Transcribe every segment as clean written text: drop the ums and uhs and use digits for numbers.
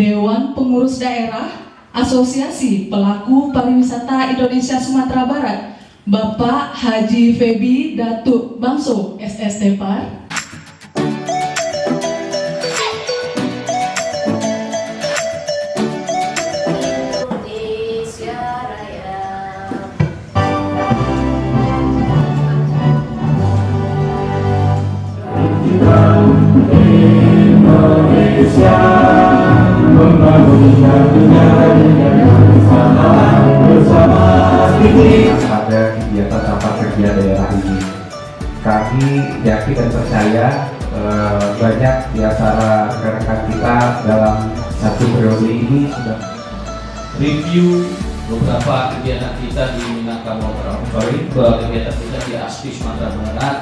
Dewan Pengurus Daerah Asosiasi Pelaku Pariwisata Indonesia Sumatera Barat, Bapak Haji Febi Datuk Bangso SST Par. Indonesia bersama ini pada kegiatan rapat kerja daerah ini. Kami yakin dan percaya banyak di antara rekan-rekan kita dalam satu periode ini sudah review beberapa kegiatan kita di Minangkabau, kegiatan kita di ASPI Sumatera Barat,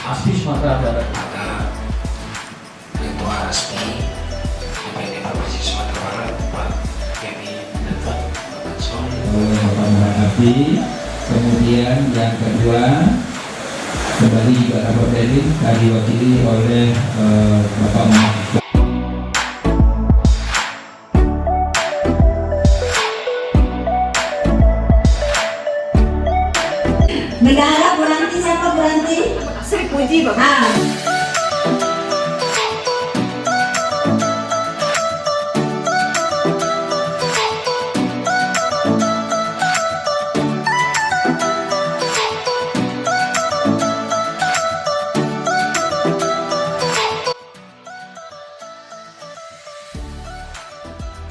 ASPI Sumatera Barat. Ketua ASPI DPD Provinsi Sumatera Barat Pak Kemi Datuk Bapak Muhammad. Kemudian yang kedua kembali juga rapat pleno diwakili oleh Bapak Muhammad. Bendahara Bu Ranti, siapa Bu Ranti? Sri Puji Bapak.